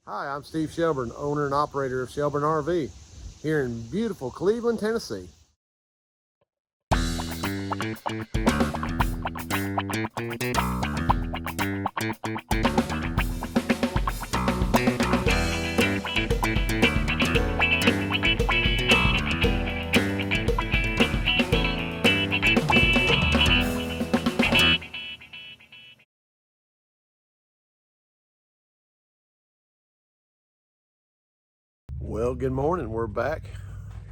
Hi, I'm Steve Shelburne, owner and operator of Shelburne RV here in beautiful Cleveland, Tennessee. Well, good morning. We're back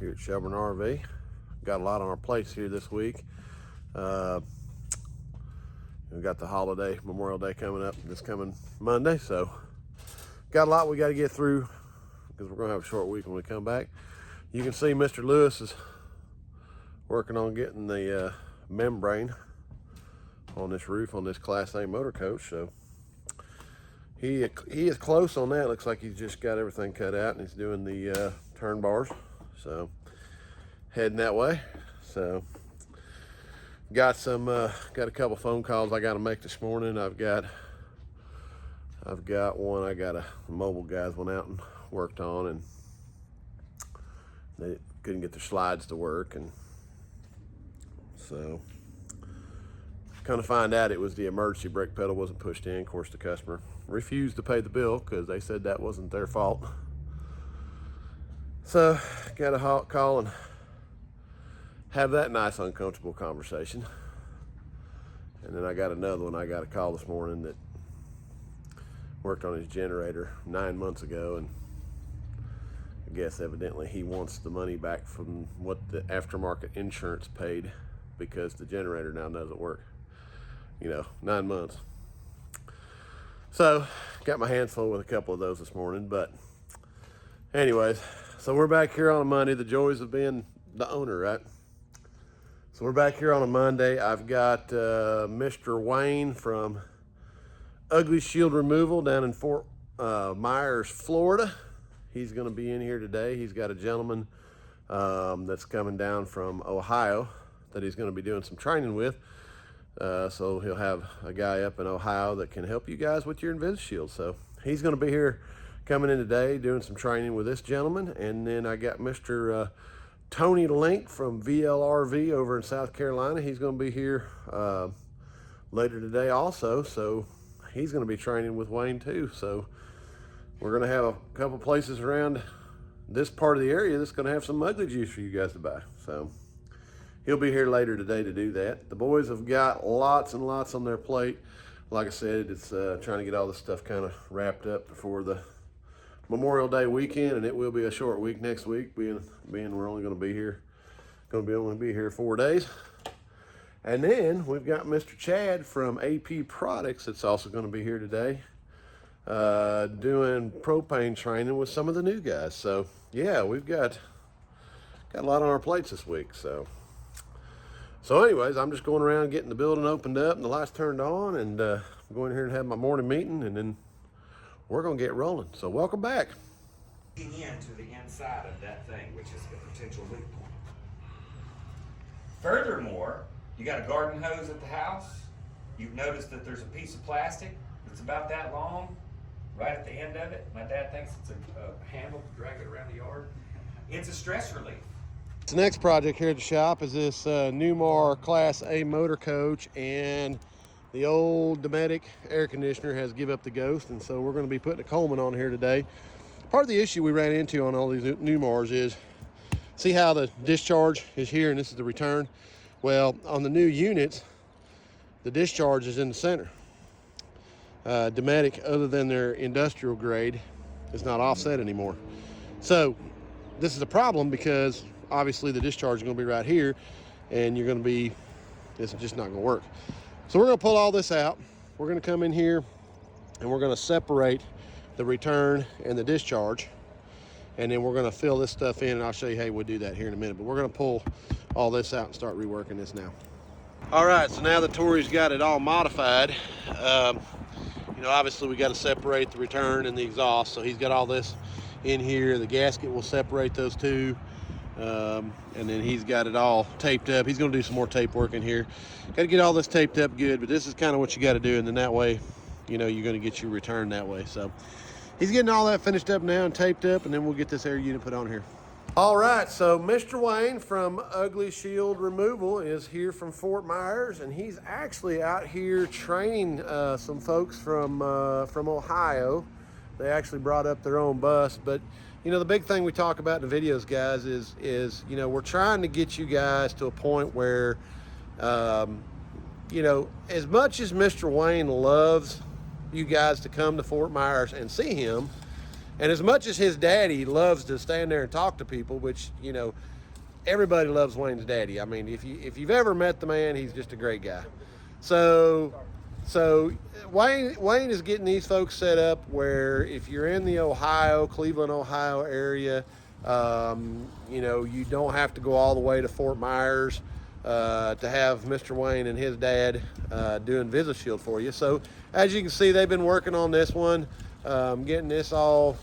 here at Shelburne RV. Got a lot on our plates here this week. We got the holiday, Memorial Day coming up this coming Monday, so got a lot we got to get through because we're going to have a short week when we come back. You can see Mr. Lewis is working on getting the membrane on this roof on this Class A motor coach, so he is close on that. Looks like he's just got everything cut out and he's doing the turn bars, so heading that way. So got a couple phone calls I got to make this morning. I've got one. I got a mobile guys went out and worked on, and they couldn't get their slides to work, and so kind of find out it was the emergency brake pedal wasn't pushed in. Of course, the customer refused to pay the bill because they said that wasn't their fault. So got to call and have that nice uncomfortable conversation. And then I got another one. I got a call this morning that worked on his generator 9 months ago, and I guess evidently he wants the money back from what the aftermarket insurance paid because the generator now doesn't work. 9 months. So got my hands full with a couple of those this morning. But anyways, so we're back here on a Monday, the joys of being the owner, right? So we're back here on a Monday. I've got Mr. Wayne from Invisishield Removal down in Fort Myers, Florida. He's going to be in here today. He's got a gentleman that's coming down from Ohio that he's going to be doing some training with. So he'll have a guy up in Ohio that can help you guys with your Invisishield. So he's going to be here coming in today doing some training with this gentleman. And then I got Mr. Tony Link from VLRV over in South Carolina. He's going to be here later today also. So he's going to be training with Wayne too. So we're going to have a couple places around this part of the area that's going to have some ugly juice for you guys to buy. So he'll be here later today to do that. The boys have got lots and lots on their plate. Like I said, it's trying to get all this stuff kind of wrapped up before the Memorial Day weekend, and it will be a short week next week, being we're only going to be here 4 days. And then we've got Mr. Chad from AP Products that's also going to be here today, doing propane training with some of the new guys. So yeah, we've got a lot on our plates this week. So anyways, I'm just going around getting the building opened up and the lights turned on, and I'm going here and have my morning meeting, and then we're going to get rolling. So welcome back. Into the inside of that thing, which is a potential leak point. Furthermore, you got a garden hose at the house. You've noticed that there's a piece of plastic that's about that long right at the end of it. My dad thinks it's a handle to drag it around the yard. It's a stress relief. The next project here at the shop is this Newmar Class A motor coach, and the old Dometic air conditioner has give up the ghost, and so we're going to be putting a Coleman on here today. Part of the issue we ran into on all these Newmars is, see how the discharge is here and this is the return? Well, on the new units, the discharge is in the center. Dometic, other than their industrial grade, is not offset anymore. So this is a problem because obviously the discharge is going to be right here, and this is just not going to work. So we're going to pull all this out. We're going to come in here and we're going to separate the return and the discharge, and then we're going to fill this stuff in, and I'll show you how we'll do that here in a minute. But we're going to pull all this out and start reworking this now. All right, so now that Tori's got it all modified, obviously we got to separate the return and the exhaust. So he's got all this in here. The gasket will separate those two. And then he's got it all taped up. He's going to do some more tape work in here. Got to get all this taped up good, but this is kind of what you got to do, and then that way, you're going to get your return that way. So he's getting all that finished up now and taped up, and then we'll get this air unit put on here. All right, so Mr. Wayne from Invisishield Removal is here from Fort Myers, and he's actually out here training some folks from Ohio. They actually brought up their own bus, but you know, the big thing we talk about in the videos, guys, is you know, we're trying to get you guys to a point where, you know, as much as Mr. Wayne loves you guys to come to Fort Myers and see him, and as much as his daddy loves to stand there and talk to people, which, you know, everybody loves Wayne's daddy. I mean, if you've ever met the man, he's just a great guy. So Wayne is getting these folks set up where if you're in the Cleveland, Ohio area, you know, you don't have to go all the way to Fort Myers to have Mr. Wayne and his dad do Invisishield for you. So as you can see, they've been working on this one, getting this all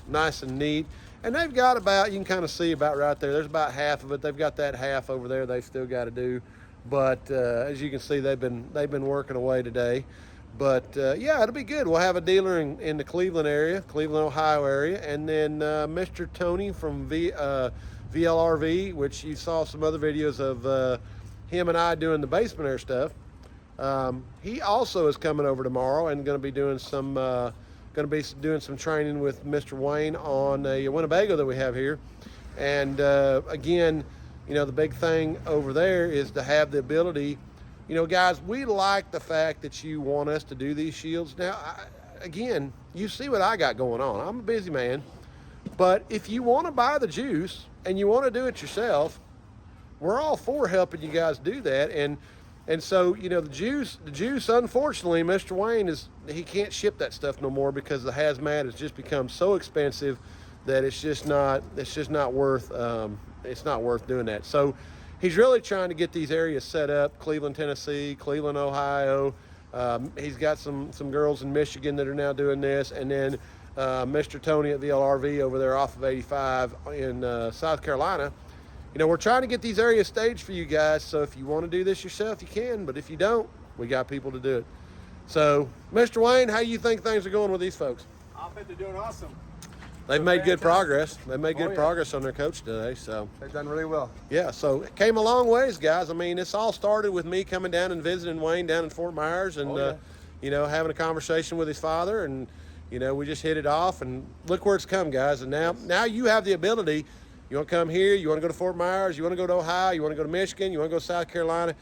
nice and neat. And they've got about, you can kind of see about right there, there's about half of it. They've got that half over there they've still got to do. But as you can see, they've been working away today. But yeah, it'll be good. We'll have a dealer in the Cleveland area, Cleveland, Ohio area, and then Mr. Tony from VLRV, which you saw some other videos of him and I doing the basement air stuff. He also is coming over tomorrow and going to be doing some training with Mr. Wayne on a Winnebago that we have here. And again, you know, the big thing over there is to have the ability, you know, guys, we like the fact that you want us to do these shields. Now, again, you see what I got going on. I'm a busy man, but if you want to buy the juice and you want to do it yourself, we're all for helping you guys do that. And so, you know, the juice, unfortunately, Mr. Wayne he can't ship that stuff no more because the hazmat has just become so expensive that it's just not worth doing that. So he's really trying to get these areas set up: Cleveland, Tennessee, Cleveland, Ohio. He's got some girls in Michigan that are now doing this, and then Mr. Tony at VLRV over there off of 85 in South Carolina. You know, we're trying to get these areas staged for you guys, so if you want to do this yourself, you can, but if you don't, we got people to do it. So, Mr. Wayne, how you think things are going with these folks? I bet they're doing awesome. They've made good progress. They've made good progress on their coach today, so. They've done really well. Yeah, so it came a long ways, guys. I mean, this all started with me coming down and visiting Wayne down in Fort Myers and, you know, having a conversation with his father, and, you know, we just hit it off, and look where it's come, guys. And now you have the ability. You want to come here, you want to go to Fort Myers, you want to go to Ohio, you want to go to Michigan, you want to go to South Carolina.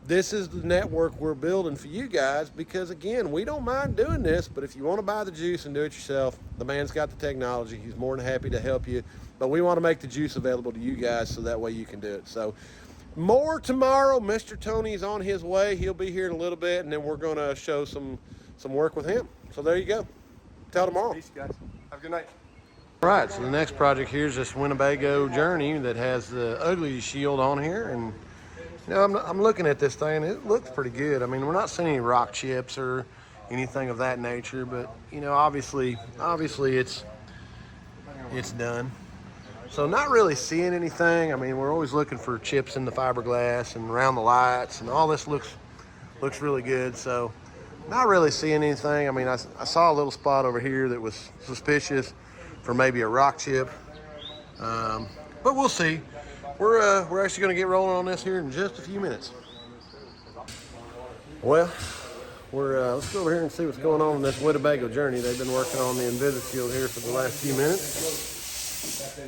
This is the network we're building for you guys because, again, we don't mind doing this, but if you want to buy the juice and do it yourself, the man's got the technology. He's more than happy to help you. But we want to make the juice available to you guys so that way you can do it. So more tomorrow. Mr. Tony's on his way. He'll be here in a little bit, and then we're going to show some work with him. So there you go. Till tomorrow. Peace, guys. Have a good night. All right, so the next project here is this Winnebago Journey that has the Invisishield on here, and you know, I'm looking at this thing. It looks pretty good. I mean, we're not seeing any rock chips or anything of that nature, but you know, obviously it's done. So not really seeing anything. I mean, we're always looking for chips in the fiberglass and around the lights, and all this looks really good. So not really seeing anything. I mean, I saw a little spot over here that was suspicious for maybe a rock chip, but we'll see. We're actually going to get rolling on this here in just a few minutes. Well, let's go over here and see what's going on in this Winnebago Journey. They've been working on the Invisishield here for the last few minutes.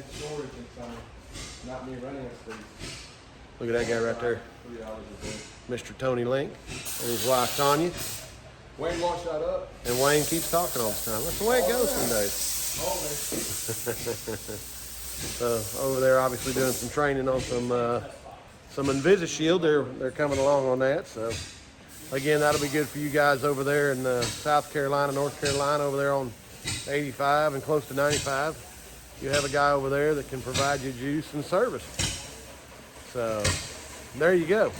Look at that guy right there, Mr. Tony Link and his wife Tanya. Wayne washed that up. And Wayne keeps talking all the time. That's the way it goes some days. So over there, obviously doing some training on some Invisishield. They're coming along on that. So again, that'll be good for you guys over there in South Carolina, North Carolina, over there on 85 and close to 95. You have a guy over there that can provide you juice and service. So there you go.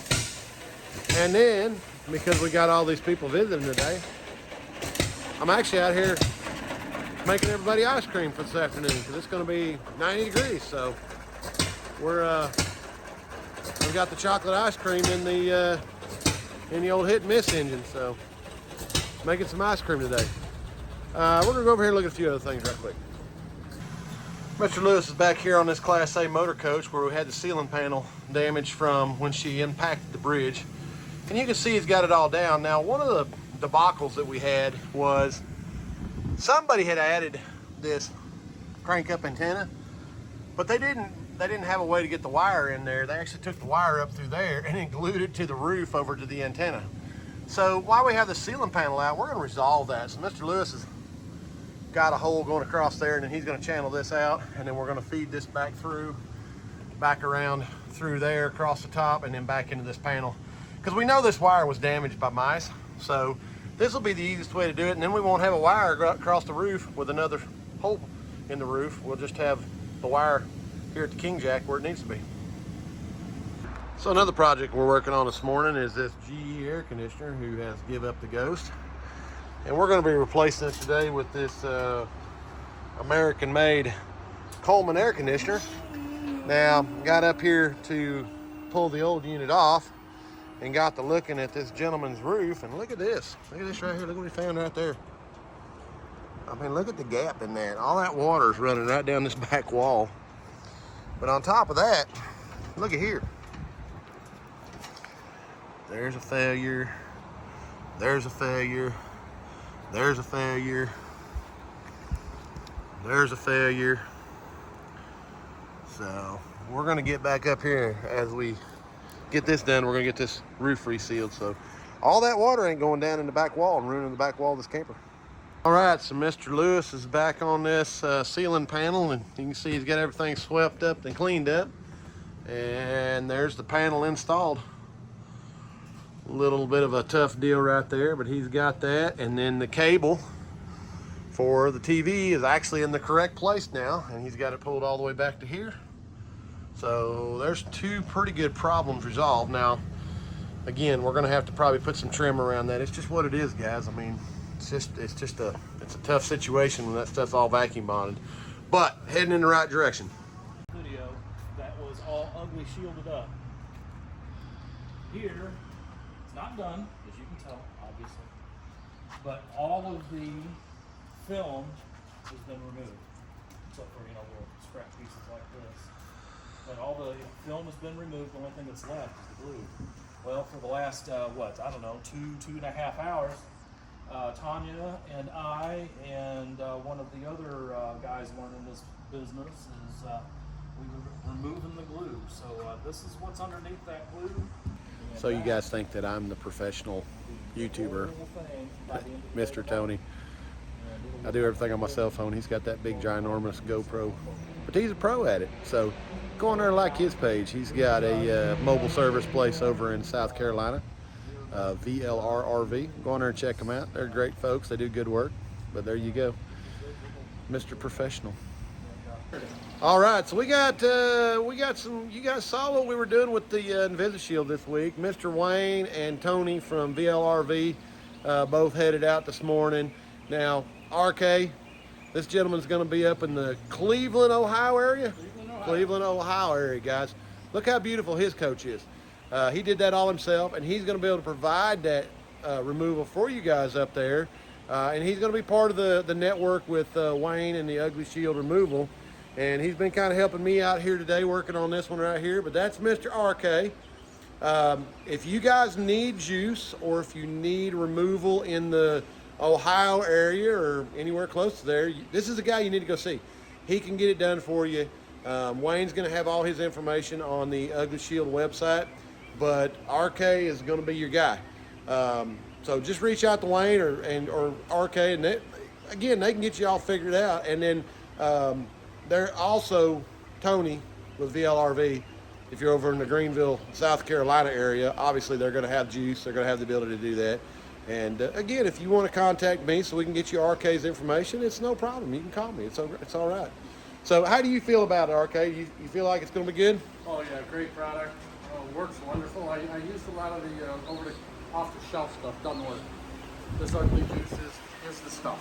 And then, because we got all these people visiting today, I'm actually out here making everybody ice cream for this afternoon because it's going to be 90 degrees. So we've got the chocolate ice cream in the old hit and miss engine. So making some ice cream today. We're gonna go over here and look at a few other things right quick. Mr. Lewis is back here on this Class A motor coach where we had the ceiling panel damaged from when she impacted the bridge. And you can see he's got it all down. Now, one of the debacles that we had was somebody had added this crank up antenna, but they didn't have a way to get the wire in there. They actually took the wire up through there and then glued it to the roof over to the antenna. So while we have the ceiling panel out, we're gonna resolve that. So Mr. Lewis has got a hole going across there, and then he's gonna channel this out, and then we're gonna feed this back through, back around through there, across the top, and then back into this panel. Because we know this wire was damaged by mice, so this will be the easiest way to do it, and then we won't have a wire across the roof with another hole in the roof. We'll just have the wire here at the King Jack where it needs to be. So another project we're working on this morning is this GE air conditioner who has give up the ghost. And we're going to be replacing it today with this American-made Coleman air conditioner. Now, got up here to pull the old unit off and got to looking at this gentleman's roof, and look at this. Look at this right here. Look what we found right there. I mean, look at the gap in there. All that water is running right down this back wall. But on top of that, look at here. There's a failure. There's a failure. There's a failure. There's a failure. So we're gonna get back up here as we get this done. We're gonna get this roof resealed. So all that water ain't going down in the back wall and ruining the back wall of this camper. All right, so Mr. Lewis is back on this ceiling panel, and you can see he's got everything swept up and cleaned up. And there's the panel installed. A little bit of a tough deal right there, but he's got that. And then the cable for the TV is actually in the correct place now, and he's got it pulled all the way back to here. So there's two pretty good problems resolved. Now, again, we're gonna have to probably put some trim around that. It's just what it is, guys. I mean, it's a tough situation when that stuff's all vacuum bonded, but heading in the right direction. Video that was all ugly shielded up. Here, it's not done, as you can tell, obviously, but all of the film has been removed, except for, you know, little scrap pieces like this. But all the film has been removed. The only thing that's left is the glue. Well, for the last, I don't know, two and a half hours, Tanya and I and one of the other guys learning this business is we were removing the glue. So this is what's underneath that glue. And So you guys think that I'm the professional YouTuber, Mr. Tony. I do everything on my cell phone. He's got that big ginormous GoPro, but he's a pro at it. So go on there and like his page. He's got a mobile service place over in South Carolina, VLRRV. Go on there and check them out. They're great folks. They do good work. But there you go, Mr. Professional. All right, so we got some. You guys saw what we were doing with the Invisishield this week. Mr. Wayne and Tony from VLRV both headed out this morning. Now, RK, this gentleman's going to be up in the Cleveland, Ohio area. Cleveland, Ohio area, guys. Look how beautiful his coach is. He did that all himself, and he's going to be able to provide that removal for you guys up there. And he's going to be part of the network with Wayne and the Ugly Shield removal. And he's been kind of helping me out here today working on this one right here. But that's Mr. RK. If you guys need juice, or if you need removal in the Ohio area or anywhere close to there, this is the guy you need to go see. He can get it done for you. Wayne's going to have all his information on the Ugly Shield website, but RK is going to be your guy. So just reach out to Wayne or RK, and they can get you all figured out. And then they're also Tony with VLRV. If you're over in the Greenville, South Carolina area, obviously they're going to have juice. They're going to have the ability to do that. And again, if you want to contact me so we can get you RK's information, it's no problem. You can call me. It's all right. So how do you feel about it, RK? You feel like it's going to be good? Oh yeah, great product. Works wonderful. I used a lot of the off-the-shelf stuff. Doesn't work. This ugly juice is the stuff.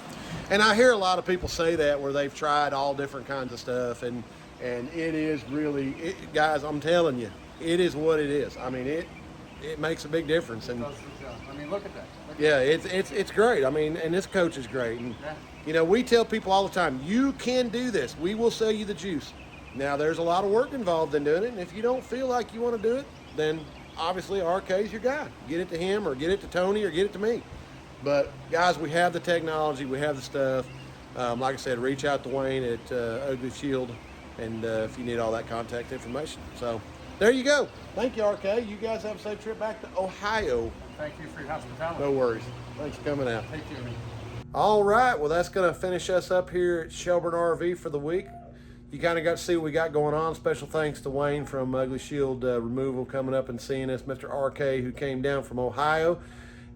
And I hear a lot of people say that where they've tried all different kinds of stuff, and it is really, guys, I'm telling you, it is what it is. I mean, it makes a big difference. And It does the job. I mean, look at that. yeah, it's great. I mean, and this coach is great. And Yeah. You know, we tell people all the time, you can do this. We will sell you the juice. Now, there's a lot of work involved in doing it, and if you don't feel like you want to do it, then obviously RK's your guy. Get it to him, or get it to Tony, or get it to me. But guys, we have the technology, we have the stuff. Like I said, reach out to Wayne at Invisishield, and if you need all that contact information. So there you go. Thank you, RK. You guys have a safe trip back to Ohio. Thank you for your hospitality. No worries. Thanks for coming out. Take care. All right, well, that's going to finish us up here at Shelburne RV for the week. You kind of got to see what we got going on. Special thanks to Wayne from Invisishield Removal coming up and seeing us, Mr. RK, who came down from Ohio,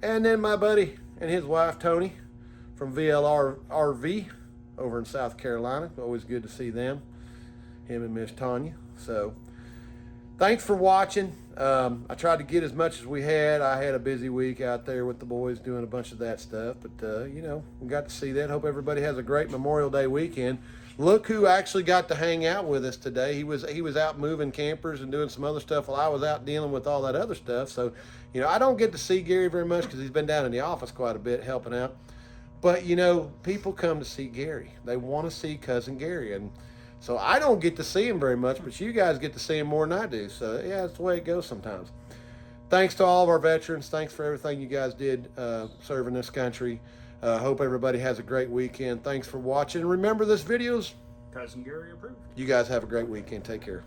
and then my buddy and his wife, Tony, from VLR RV over in South Carolina. Always good to see them, him and Miss Tanya. So thanks for watching. I tried to get as much as we had. I had a busy week out there with the boys doing a bunch of that stuff, but you know, we got to see that. Hope everybody has a great Memorial Day weekend. Look who actually got to hang out with us today. He was out moving campers and doing some other stuff while I was out dealing with all that other stuff. So, you know, I don't get to see Gary very much because he's been down in the office quite a bit helping out. But, you know, people come to see Gary. They want to see Cousin Gary. And so I don't get to see him very much, but you guys get to see him more than I do. So, yeah, that's the way it goes sometimes. Thanks to all of our veterans. Thanks for everything you guys did serving this country. Hope everybody has a great weekend. Thanks for watching. Remember, this video's Cousin Gary approved. You guys have a great weekend. Take care.